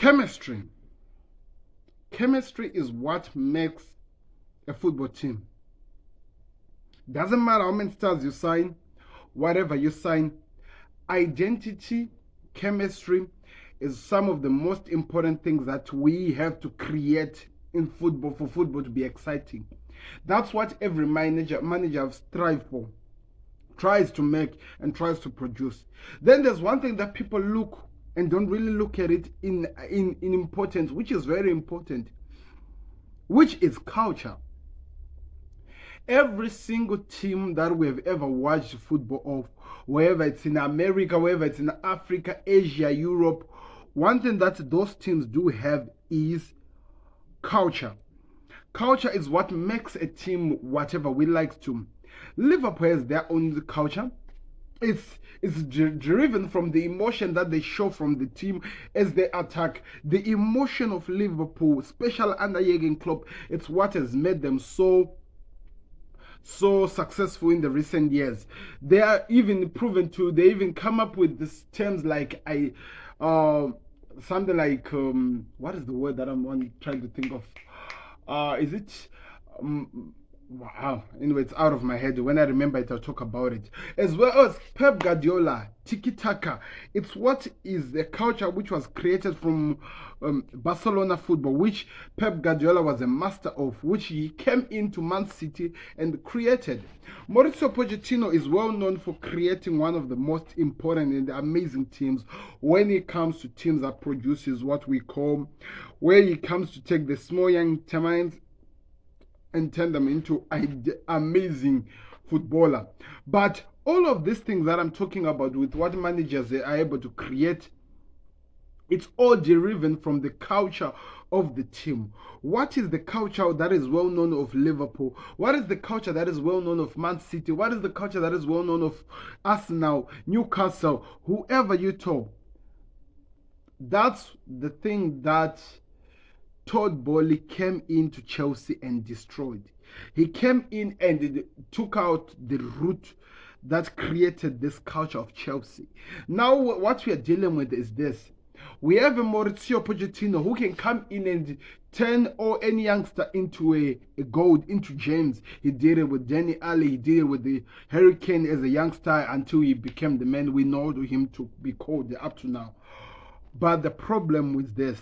Chemistry. Chemistry is what makes a football team. Doesn't matter how many stars you sign, whatever you sign, identity, chemistry is some of the most important things that we have to create in football for football to be exciting. That's what every manager strives for, tries to make and tries to produce. Then there's one thing that people look and don't really look at it in importance, which is very important, which is culture. Every single team that we have ever watched football of, whether it's in America, whether it's in Africa, Asia, Europe, one thing that those teams do have is culture. Culture is what makes a team whatever we like to. Liverpool has their own culture. It's driven from the emotion that they show from the team as they attack. The emotion of Liverpool, especially under Jurgen Klopp, it's what has made them so successful in the recent years. They are even proven to, they even come up with these terms like something like what is the word that I'm trying to think of? Is it wow, anyway, it's out of my head. When I remember it, I'll talk about it. As well as Pep Guardiola, tiki-taka. It's what is the culture which was created from Barcelona football, which Pep Guardiola was a master of, which he came into Man City and created. Mauricio Pochettino is well known for creating one of the most important and amazing teams when it comes to teams that produces what we call, where he comes to take the small young talents and turn them into amazing footballer. But all of these things that I'm talking about with what managers they are able to create, it's all derived from the culture of the team. What is the culture that is well known of Liverpool? What is the culture that is well known of Man City? What is the culture that is well known of Arsenal, Newcastle, whoever you talk? That's the thing that Todd Bowley came into Chelsea and destroyed. He came in and took out the root that created this culture of Chelsea. Now what we are dealing with is this. We have a Mauricio Pochettino who can come in and turn any youngster into a gold, into James. He did it with Danny Ali. He did it with the Hurricane as a youngster until he became the man we know him to be called up to now. But the problem with this,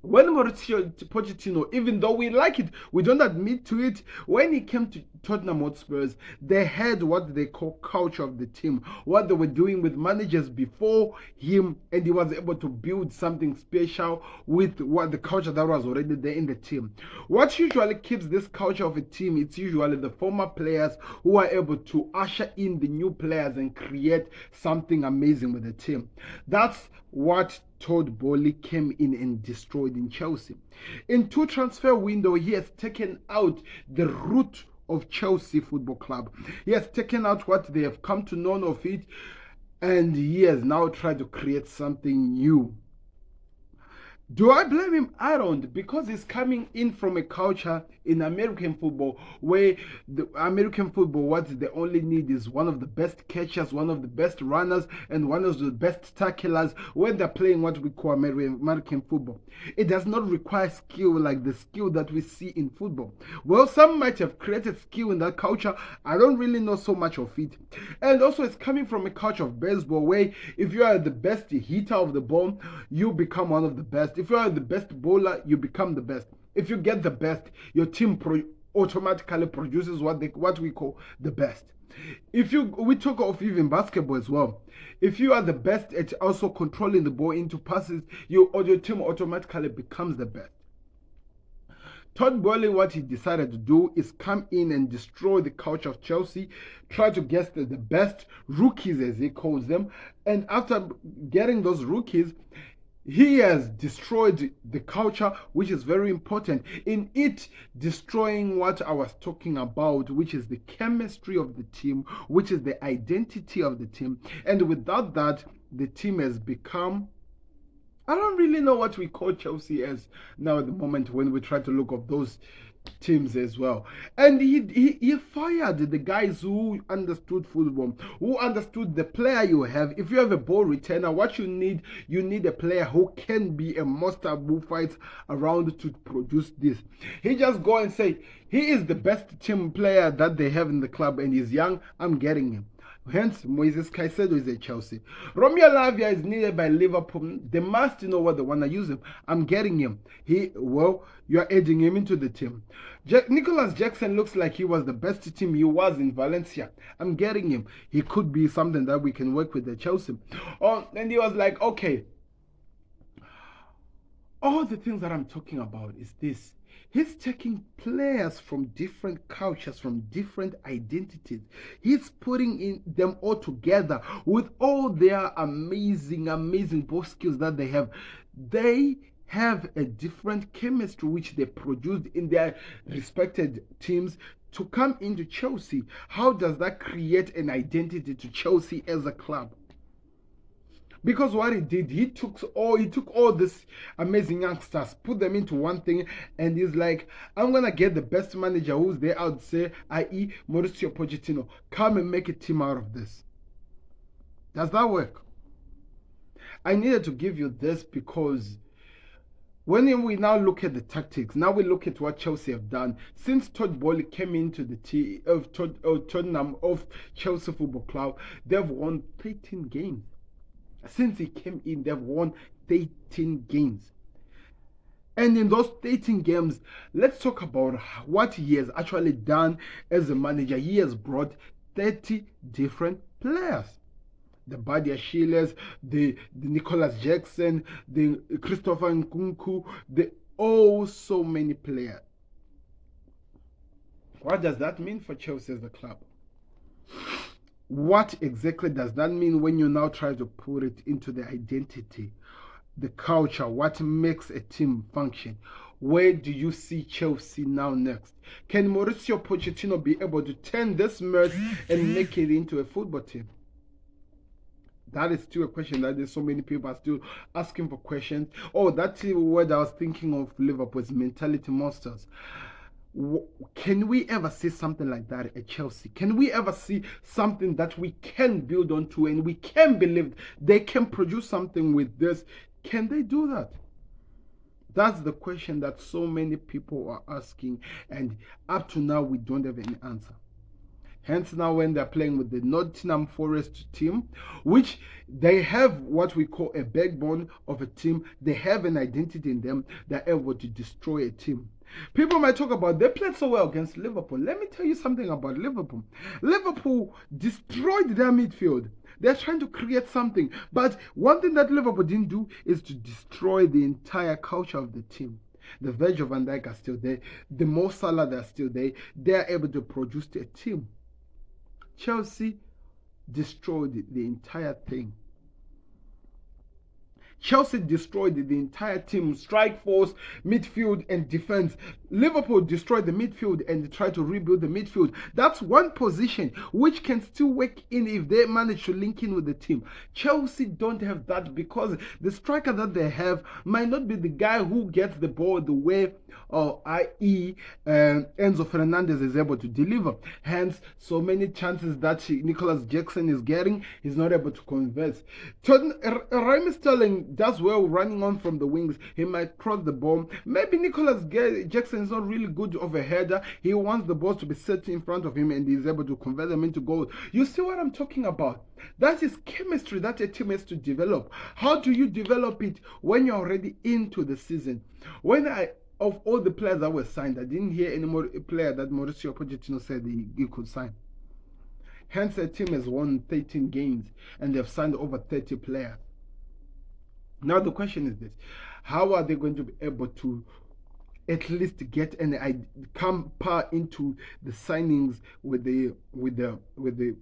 when Mauricio Pochettino, even though we like it, we don't admit to it, when he came to Tottenham Hotspurs, they had what they call culture of the team, what they were doing with managers before him, and he was able to build something special with what the culture that was already there in the team. What usually keeps this culture of a team, it's usually the former players who are able to usher in the new players and create something amazing with the team. That's what Todd Bowley came in and destroyed in Chelsea. In 2 transfer window, he has taken out the root of Chelsea Football Club. He has taken out what they have come to know of it, and he has now tried to create something new. Do I blame him? I don't, because he's coming in from a culture in American football where the American football, what they only need is one of the best catchers, one of the best runners, and one of the best tacklers when they're playing what we call American football. It does not require skill like the skill that we see in football. Well, some might have created skill in that culture. I don't really know so much of it. And also it's coming from a culture of baseball where if you are the best hitter of the ball, you become one of the best. If you are the best bowler, you become the best. If you get the best, your team automatically produces what we call the best. We talk of even basketball as well. If you are the best at also controlling the ball into passes, your team automatically becomes the best. Todd Bowley, what he decided to do is come in and destroy the culture of Chelsea, try to get the best rookies, as he calls them, and after getting those rookies, he has destroyed the culture, which is very important in it, destroying what I was talking about, which is the chemistry of the team, which is the identity of the team. And without that, the team has become I don't really know what we call Chelsea as now at the moment when we try to look up those teams as well. And he fired the guys who understood football, who understood the player you have. If you have a ball returner, what you need a player who can be a monster who fights around to produce this. He just go and say he is the best team player that they have in the club and he's young, I'm getting him. Hence, Moises Caicedo is at Chelsea. Romeo Lavia is needed by Liverpool. They must know what they want to use him. I'm getting him. You're adding him into the team. Nicholas Jackson looks like he was the best team he was in Valencia. I'm getting him. He could be something that we can work with at Chelsea. And he was like, okay, all the things that I'm talking about is this. He's taking players from different cultures, from different identities. He's putting in them all together with all their amazing ball skills that they have. They have a different chemistry which they produced in their respected teams to come into Chelsea. How does that create an identity to Chelsea as a club? Because what he did, he took all these amazing youngsters, put them into one thing, and he's like, I'm gonna get the best manager who's there out there, i.e. Mauricio Pochettino. Come and make a team out of this. Does that work? I needed to give you this because when we now look at the tactics, now we look at what Chelsea have done since Todd Boehly came into the team of Tottenham of Chelsea Football Club. They've won 13 games. Since he came in, they've won 13 games. And in those 13 games, let's talk about what he has actually done as a manager. He has brought 30 different players. The Badia Shilers, the Nicholas Jackson, the Christopher Nkunku, so many players. What does that mean for Chelsea as a club? What exactly does that mean when you now try to put it into the identity, the culture, what makes a team function? Where do you see Chelsea now next? Can Mauricio Pochettino be able to turn this mess and make it into a football team? That is still a question that there's so many people are still asking for questions. Oh, that's the word I was thinking of Liverpool's mentality monsters. Can we ever see something like that at Chelsea? Can we ever see something that we can build onto and we can believe they can produce something with this? Can they do that? That's the question that so many people are asking, and up to now we don't have any answer. Hence now when they're playing with the Nottingham Forest team, which they have what we call a backbone of a team, they have an identity in them, they're able to destroy a team. People might talk about they played so well against Liverpool. Let me tell you something about Liverpool. Liverpool destroyed their midfield. They're trying to create something. But one thing that Liverpool didn't do is to destroy the entire culture of the team. The Virgil van Dijk are still there. The Mo Salah, they're still there. They're able to produce a team. Chelsea destroyed the entire thing. Chelsea destroyed the entire team, strike force, midfield and defense. Liverpool destroyed the midfield and tried to rebuild the midfield. That's one position which can still work in if they manage to link in with the team. Chelsea don't have that because the striker that they have might not be the guy who gets the ball the way i.e. Enzo Fernandez is able to deliver. Hence, so many chances that Nicholas Jackson is getting, he's not able to convert. Raheem Sterling does well running on from the wings. He might cross the ball. Maybe Nicholas Jackson is not really good of a header. He wants the balls to be set in front of him and he's able to convert them into goals. You see what I'm talking about? That is chemistry that a team has to develop. How do you develop it when you're already into the season? Of all the players that were signed, I didn't hear any more player that Mauricio Pochettino said he could sign. Hence, a team has won 13 games and they've signed over 30 players. Now the question is this: how are they going to be able to at least get come par into the signings with the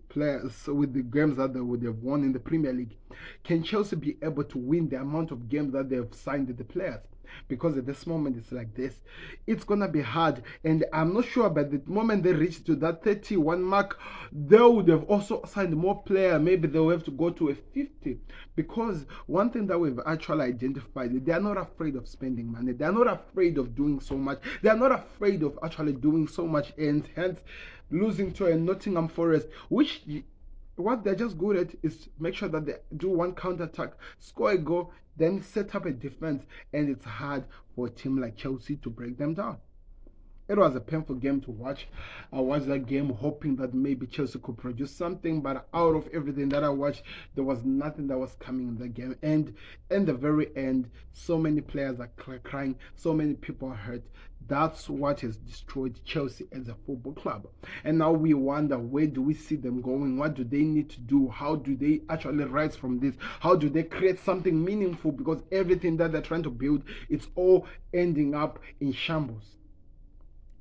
players, with the games that they would have won in the Premier League? Can Chelsea be able to win the amount of games that they have signed the players? because at this moment it's like this. It's gonna be hard, and I'm not sure by the moment they reach to that 31 mark, they would have also signed more players. Maybe they'll have to go to a 50, because one thing that we've actually identified, they are not afraid of spending money. They are not afraid of doing so much. They are not afraid of actually doing so much, and hence losing to a Nottingham Forest, which what they're just good at is make sure that they do one counter attack, score a goal, then set up a defense, and it's hard for a team like Chelsea to break them down. It was a painful game to watch. I watched that game hoping that maybe Chelsea could produce something, but out of everything that I watched, there was nothing that was coming in the game. And in the very end, so many players are crying, so many people are hurt. That's what has destroyed Chelsea as a football club. And now we wonder, where do we see them going? What do they need to do? How do they actually rise from this? How do they create something meaningful? Because everything that they're trying to build, it's all ending up in shambles.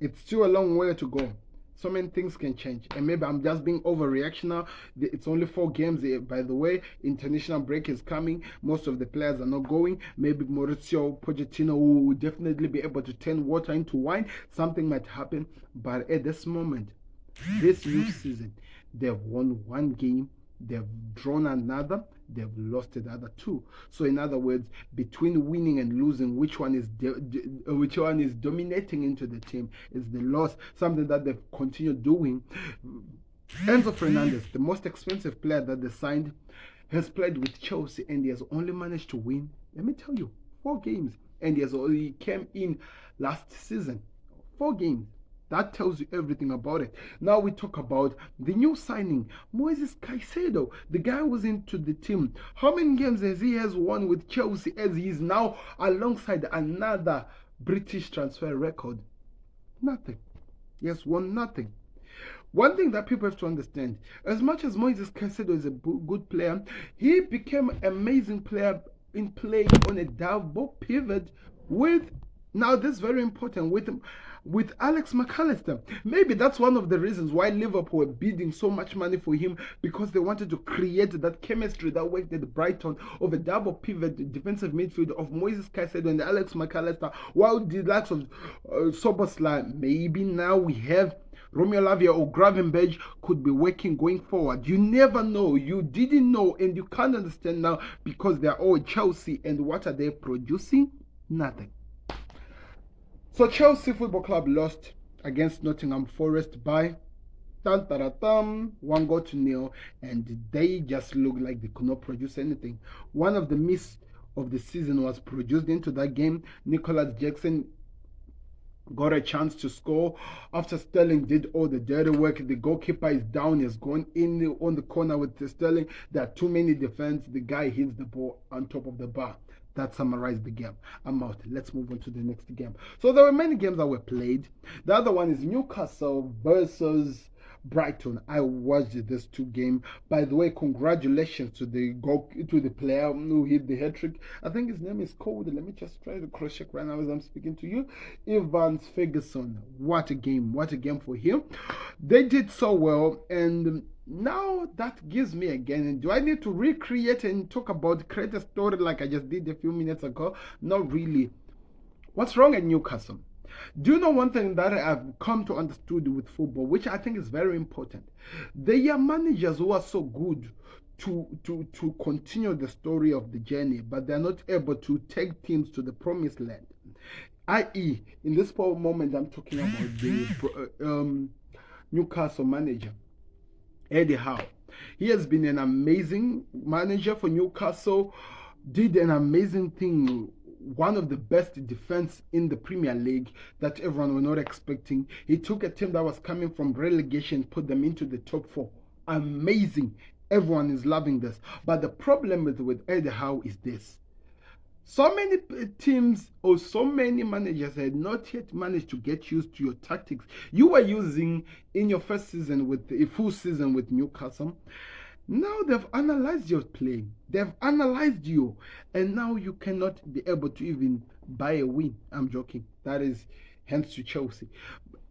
It's still a long way to go. So many things can change, and maybe I'm just being overreactional. It's only 4 games, by the way. International break is coming. Most of the players are not going. Maybe Mauricio Pochettino will definitely be able to turn water into wine. Something might happen, but at this moment, this new season, they've won 1 game, they've drawn another, they've lost the other 2. So in other words, between winning and losing, which one is dominating into the team is the loss, something that they've continued doing. Enzo Fernandez, the most expensive player that they signed, has played with Chelsea and he has only managed to win, let me tell you, 4 games. And he came in last season, 4 games. That tells you everything about it. Now we talk about the new signing, Moises Caicedo. The guy was into the team. How many games has won with Chelsea, as he is now alongside another British transfer record? Nothing. He has won nothing. One thing that people have to understand, as much as Moises Caicedo is a good player, he became an amazing player in playing on a double pivot with, now this is very important, with Alex McAllister. Maybe that's one of the reasons why Liverpool were bidding so much money for him, because they wanted to create that chemistry that worked at Brighton of a double pivot defensive midfield of Moises Caicedo and Alex McAllister, while the likes of Szoboszlai, maybe now we have Romeo Lavia or Gravenberch could be working going forward. You never know. You didn't know, and you can't understand now, because they're all Chelsea, and what are they producing? Nothing. So Chelsea Football Club lost against Nottingham Forest by 1-0, and they just looked like they could not produce anything. One of the miss of the season was produced into that game. Nicholas Jackson got a chance to score after Sterling did all the dirty work. The goalkeeper is down, has gone in on the corner with Sterling. There are too many defense. The guy hits the ball on top of the bar. That summarized the game. I'm out. Let's move on to the next game. So there were many games that were played. The other one is Newcastle versus Brighton. I watched this 2 game. By the way, congratulations to the player who hit the Hattrick. I think his name is Code. Let me just try to cross check right now as I'm speaking to you. Evans Ferguson. What a game. What a game for him. They did so well, and now that gives me again, do I need to recreate and create a story like I just did a few minutes ago? Not really. What's wrong at Newcastle? Do you know one thing that I've come to understand with football, which I think is very important? They are managers who are so good to continue the story of the journey, but they're not able to take teams to the promised land. I.e., in this moment, I'm talking about the Newcastle manager, Eddie Howe. He has been an amazing manager for Newcastle, did an amazing thing, one of the best defense in the Premier League that everyone was not expecting. He took a team that was coming from relegation, put them into the top 4. Amazing. Everyone is loving this. But the problem with Eddie Howe is this. So many teams or so many managers had not yet managed to get used to your tactics you were using in your first season, with a full season with Newcastle. Now they've analyzed your play. They've analyzed you. And now you cannot be able to even buy a win. I'm joking. That is hence to Chelsea.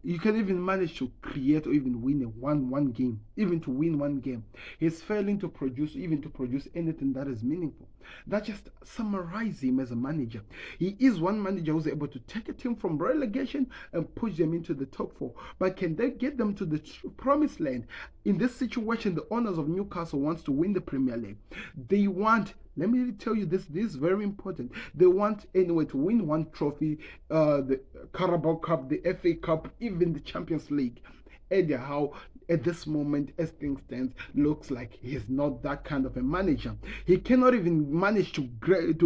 You can even manage to create or even win one game. Even to win one game. He's failing to produce anything that is meaningful. That just summarizes him as a manager. He is one manager who's able to take a team from relegation and push them into the top four. But can they get them to the promised land? In this situation, the owners of Newcastle wants to win the Premier League. They want, let me tell you this is very important. They want anyway to win one trophy, the Carabao Cup, the FA Cup, even the Champions League. Eddie Howe, at this moment, as things stand, looks like he's not that kind of a manager. He cannot even manage to break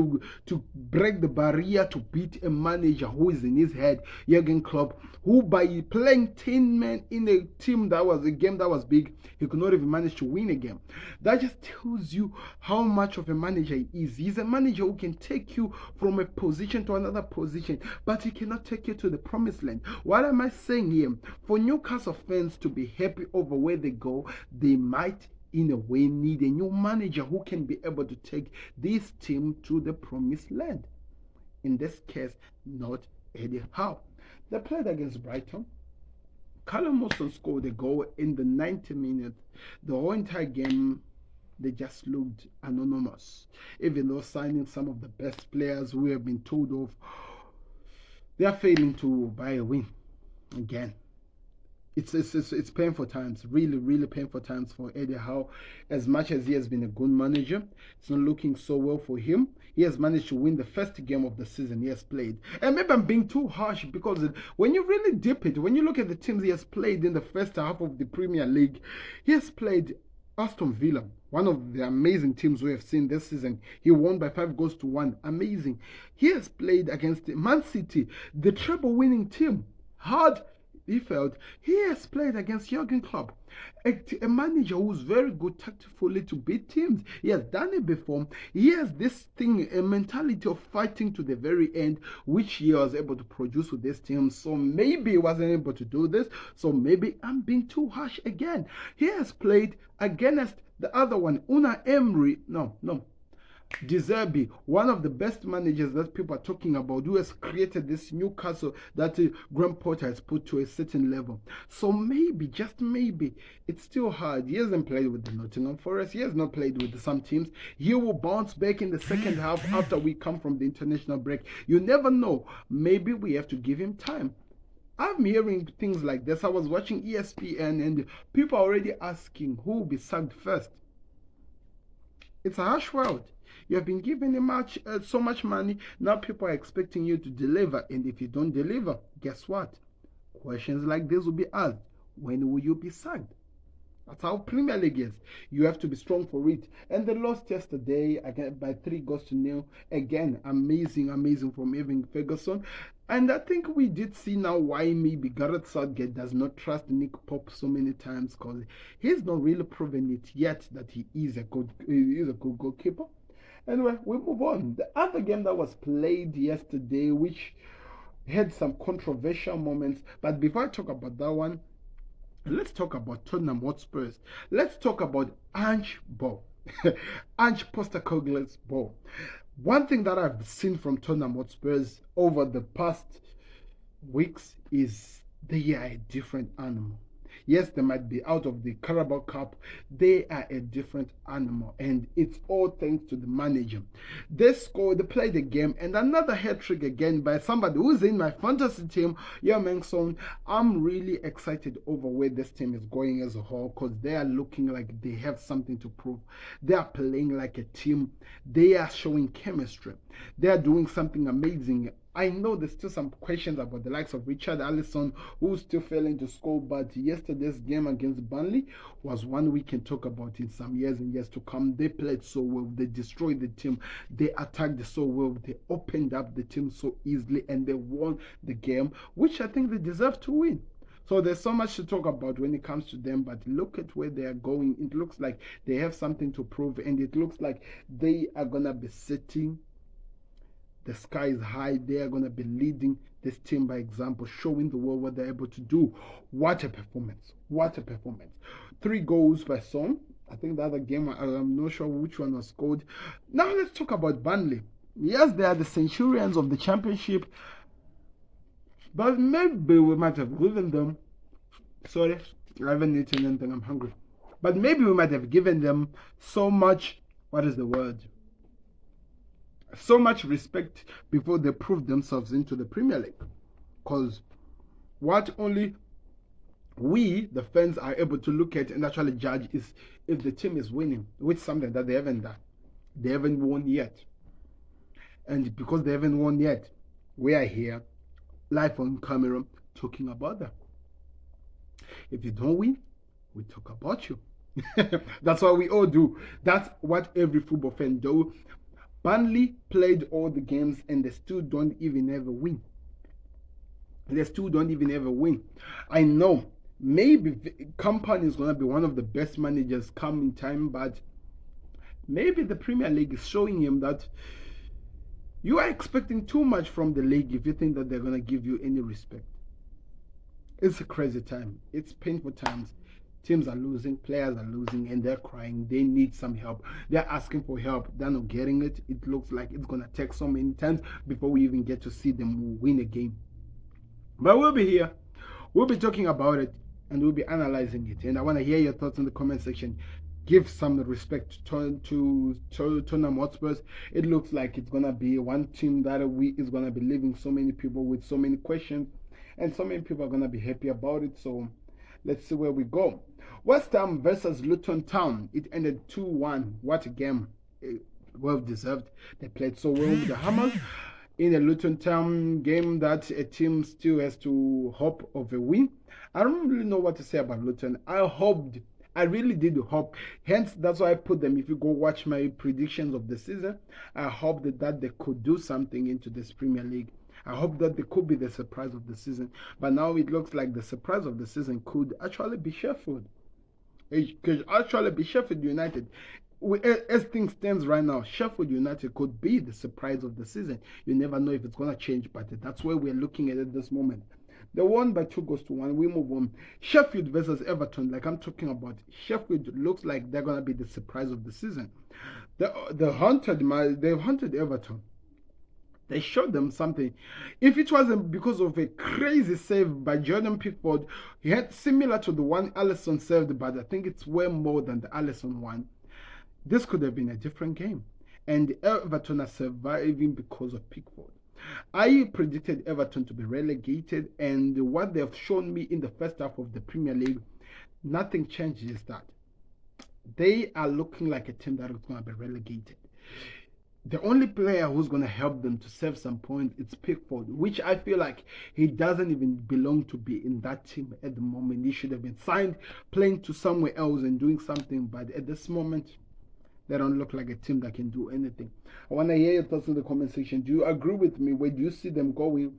the barrier to beat a manager who is in his head, Jurgen Klopp, who by playing 10 men in a team that was a game that was big, he could not even manage to win a game. That just tells you how much of a manager he is. He's a manager who can take you from a position to another position, but he cannot take you to the promised land. What am I saying here? For Newcastle fans to be happy over where they go, they might in a way need a new manager who can be able to take this team to the promised land. In this case, not Eddie Howe. They played against Brighton. Callum Wilson scored a goal in the 90 minutes. The whole entire game, they just looked anonymous. Even though signing some of the best players we have been told of, they are failing to buy a win again. It's painful times, really painful times for Eddie Howe. As much as he has been a good manager, it's not looking so well for him. He has managed to win the first game of the season he has played. And maybe I'm being too harsh, because when you really dip it, when you look at the teams he has played in the first half of the Premier League, he has played Aston Villa, one of the amazing teams we have seen this season. He won by 5-1. Amazing. He has played against Man City, the treble winning team. Hard. He felt he has played against Jurgen Klopp, a manager who's very good tactically to beat teams. He has done it before. He has this thing, a mentality of fighting to the very end, which he was able to produce with this team. So maybe he wasn't able to do this. So maybe I'm being too harsh again. He has played against the other one, Unai Emery. No. De Zerbi, one of the best managers that people are talking about, who has created this Newcastle that Graham Potter has put to a certain level. So maybe, just maybe, it's still hard. He hasn't played with the Nottingham Forest. He has not played with some teams. He will bounce back in the second half after we come from the international break. You never know. Maybe we have to give him time. I'm hearing things like this. I was watching ESPN and people are already asking who will be sacked first. It's a harsh world. You have been given so much money. Now people are expecting you to deliver. And if you don't deliver, guess what? Questions like this will be asked. When will you be sacked? That's how Premier League is. You have to be strong for it. And they lost yesterday again by 3-0. Again, amazing from Evan Ferguson. And I think we did see now why maybe Gareth Southgate does not trust Nick Pope so many times, because he's not really proven it yet that he is a good goalkeeper. Anyway, we move on. The other game that was played yesterday, which had some controversial moments, but before I talk about that one, let's talk about Tottenham Hotspurs. Let's talk about Ange Ball. Ange Postecoglou's ball. One thing that I've seen from Tottenham Hotspurs over the past weeks is they are a different animal. Yes, they might be out of the Carabao Cup. They are a different animal, and it's all thanks to the manager. They played the game, and another hat-trick again by somebody who's in my fantasy team, Son. I'm really excited over where this team is going as a whole, because they are looking like they have something to prove. They are playing like a team. They are showing chemistry. They are doing something amazing. I know there's still some questions about the likes of Richard Alisson, who's still failing to score, but yesterday's game against Burnley was one we can talk about in some years and years to come. They played so well. They destroyed the team. They attacked so well. They opened up the team so easily, and they won the game, which I think they deserve to win. So there's so much to talk about when it comes to them, but look at where they are going. It looks like they have something to prove, and it looks like they are going to be sitting. The sky is high. They are going to be leading this team by example, showing the world what they're able to do. What a performance. 3 goals by Son. I think the other game, I'm not sure which one was scored. Now let's talk about Burnley. Yes, they are the Centurions of the Championship, but maybe we might have given them... Sorry, I haven't eaten anything. I'm hungry. But maybe we might have given them so much... What is the word? so much respect before they prove themselves into the Premier League. Because what only we, the fans, are able to look at and actually judge is if the team is winning, which is something that they haven't done. They haven't won yet. And because they haven't won yet, we are here, live on camera, talking about them. If you don't win, we talk about you. That's what we all do. That's what every football fan do. Burnley played all the games and they still don't even ever win. They still don't even ever win. I know maybe Company is going to be one of the best managers come in time, but maybe the Premier League is showing him that you are expecting too much from the league if you think that they're going to give you any respect. It's a crazy time. It's painful times. Teams are losing, players are losing, and they're crying. They need some help. They're asking for help. They're not getting it. It looks like it's going to take so many times before we even get to see them win a game. But we'll be here. We'll be talking about it, and we'll be analyzing it. And I want to hear your thoughts in the comment section. Give some respect to Tottenham Hotspurs. It looks like it's going to be one team that is going to be leaving so many people with so many questions. And so many people are going to be happy about it. So let's see where we go. West Ham versus Luton Town. It ended 2-1. What a game. Well deserved. They played so well with the Hammers. In a Luton Town game that a team still has to hope of a win. I don't really know what to say about Luton. I really did hope. Hence, that's why I put them. If you go watch my predictions of the season, I hope that they could do something into this Premier League. I hope that they could be the surprise of the season. But now it looks like the surprise of the season could actually be Sheffield. It could actually be Sheffield United. As things stands right now, Sheffield United could be the surprise of the season. You never know if it's going to change, but that's where we're looking at this moment. They won by 2-1. We move on. Sheffield versus Everton, like I'm talking about. Sheffield looks like they're going to be the surprise of the season. They've hunted Everton. They showed them something. If it wasn't because of a crazy save by Jordan Pickford, he had similar to the one Alisson saved, but I think it's way more than the Alisson one. This could have been a different game. And Everton are surviving because of Pickford. I predicted Everton to be relegated, and what they've shown me in the first half of the Premier League, nothing changes that. They are looking like a team that is going to be relegated. The only player who's going to help them to save some points is Pickford, which I feel like he doesn't even belong to be in that team at the moment. He should have been signed, playing to somewhere else and doing something, but at this moment, they don't look like a team that can do anything. I want to hear your thoughts in the comment section. Do you agree with me? Where do you see them going?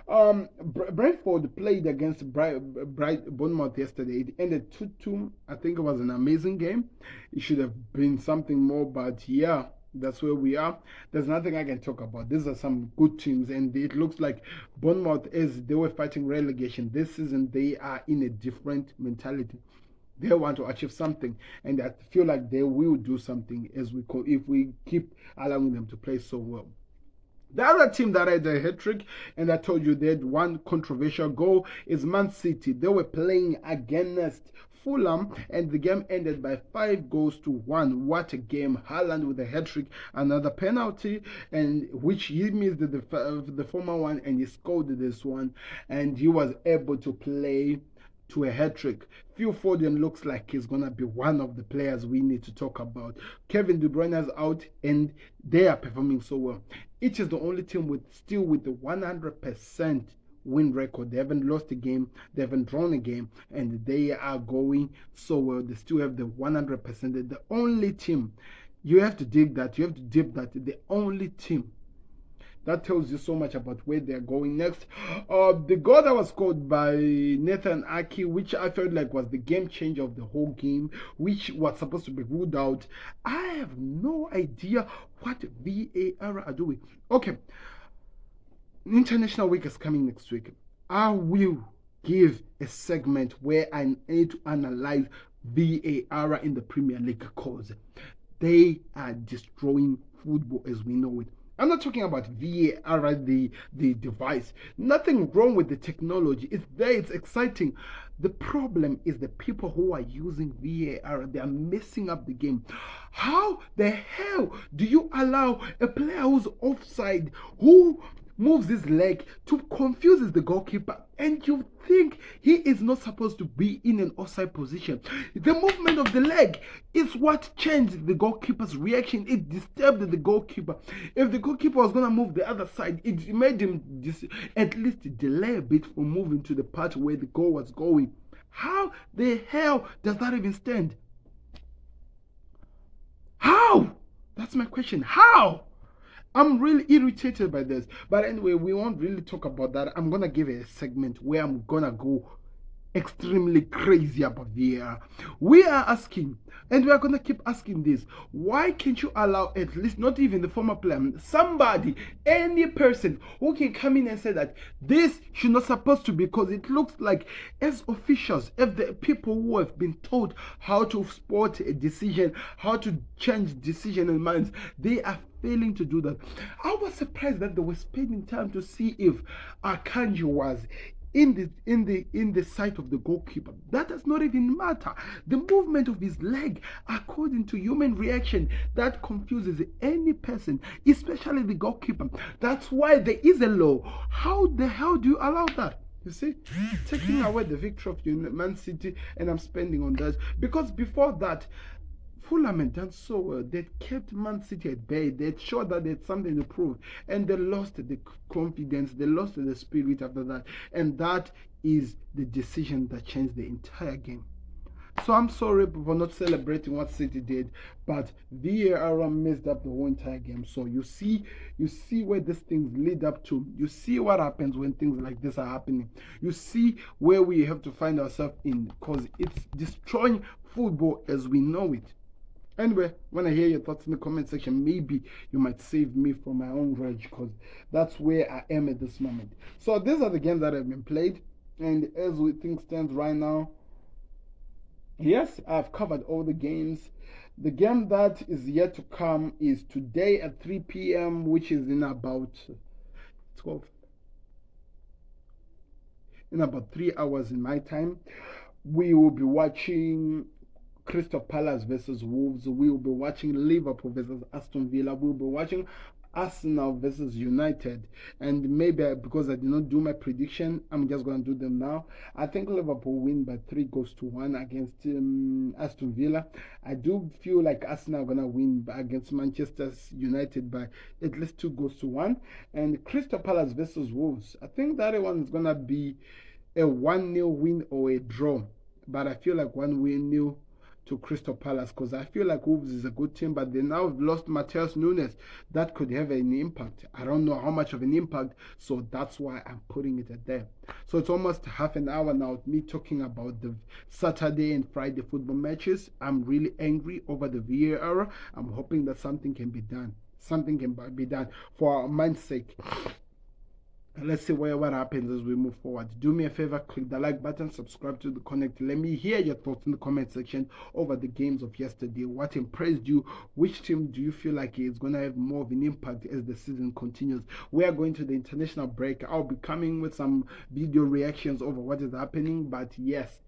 Brentford played against Bournemouth yesterday. It ended 2-2. I think it was an amazing game. It should have been something more, but yeah, that's where we are. There's nothing I can talk about. These are some good teams, and it looks like Bournemouth, as they were fighting relegation this season, they are in a different mentality. They want to achieve something, and I feel like they will do something if we keep allowing them to play so well. The other team that had a hat-trick, and I told you they had one controversial goal, is Man City. They were playing against Fulham, and the game ended by 5-1. What a game. Haaland with a hat-trick, another penalty, and which he missed the former one, and he scored this one, and he was able to play to a hat-trick. Phil Foden looks like he's going to be one of the players we need to talk about. Kevin De Bruyne is out, and they are performing so well. It is the only team still with the 100% win record. They haven't lost a game, they haven't drawn a game, and they are going so well. They still have the 100%. The only team, you have to dig that, you have to dip that, the only team. That tells you so much about where they're going next. The goal that was scored by Nathan Ake, which I felt like was the game changer of the whole game, which was supposed to be ruled out. I have no idea what VAR are doing. Okay, International Week is coming next week. I will give a segment where I need to analyze VAR in the Premier League because they are destroying football as we know it. I'm not talking about VAR, the device. Nothing wrong with the technology. It's there, it's exciting. The problem is the people who are using VAR, they are messing up the game. How the hell do you allow a player who's offside, who moves his leg to confuses the goalkeeper, and you think he is not supposed to be in an offside position? The movement of the leg is what changed the goalkeeper's reaction. It disturbed the goalkeeper. If the goalkeeper was going to move the other side, it made him at least delay a bit from moving to the part where the goal was going. How the hell does that even stand? How? That's my question. How? I'm really irritated by this. But anyway, we won't really talk about that. I'm going to give a segment where I'm going to go extremely crazy about VAR. We are asking, and we are going to keep asking this, why can't you allow at least, not even the former player, somebody, any person who can come in and say that this should not supposed to be, because it looks like as officials, as the people who have been told how to spot a decision, how to change decision and minds, they are failing to do that. I was surprised that they were spending time to see if Akanji was in the sight of the goalkeeper. That does not even matter. The movement of his leg, according to human reaction, that confuses any person, especially the goalkeeper. That's why there is a law. How the hell do you allow that? You see, taking away the victory of Man City, and I'm spending on that because before that, Fulham had done so well. They kept Man City at bay. They showed that they had something to prove. And they lost the confidence. They lost the spirit after that. And that is the decision that changed the entire game. So I'm sorry for not celebrating what City did. But VAR messed up the whole entire game. So you see where these things lead up to. You see what happens when things like this are happening. You see where we have to find ourselves in. Because it's destroying football as we know it. Anyway, when I hear your thoughts in the comment section, maybe you might save me from my own rage, because that's where I am at this moment. So these are the games that have been played, and as things stand right now, yes, I've covered all the games. The game that is yet to come is today at 3 p.m., which is in about 3 hours in my time. We will be watching Crystal Palace versus Wolves. We will be watching Liverpool versus Aston Villa. We will be watching Arsenal versus United. And maybe because I did not do my prediction, I'm just going to do them now. I think Liverpool win by 3-1 against Aston Villa. I do feel like Arsenal are going to win against Manchester United by at least 2-1. And Crystal Palace versus Wolves, I think that one is going to be a 1-0 win or a draw. But I feel like 1-0 to Crystal Palace, because I feel like Wolves is a good team, but they now have lost Matheus Nunes. That could have an impact. I don't know how much of an impact, so that's why I'm putting it at there. So it's almost half an hour now of me talking about the Saturday and Friday football matches. I'm really angry over the VAR. I'm hoping that something can be done. Something can be done for our mind's sake. Let's see what happens as we move forward. Do me a favor, click the like button, subscribe to the Connect. Let me hear your thoughts in the comment section over the games of yesterday. What impressed you? Which team do you feel like is going to have more of an impact as the season continues? We are going to the international break. I'll be coming with some video reactions over what is happening. But yes,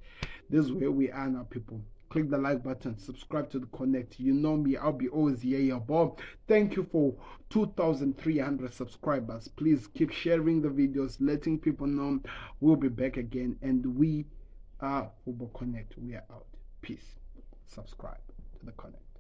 this is where we are now, people. Click the like button, subscribe to the Connect. You know me, I'll be always here, Bob. Thank you for 2,300 subscribers. Please keep sharing the videos, letting people know. We'll be back again, and we are Football Connect. We are out. Peace. Subscribe to the Connect.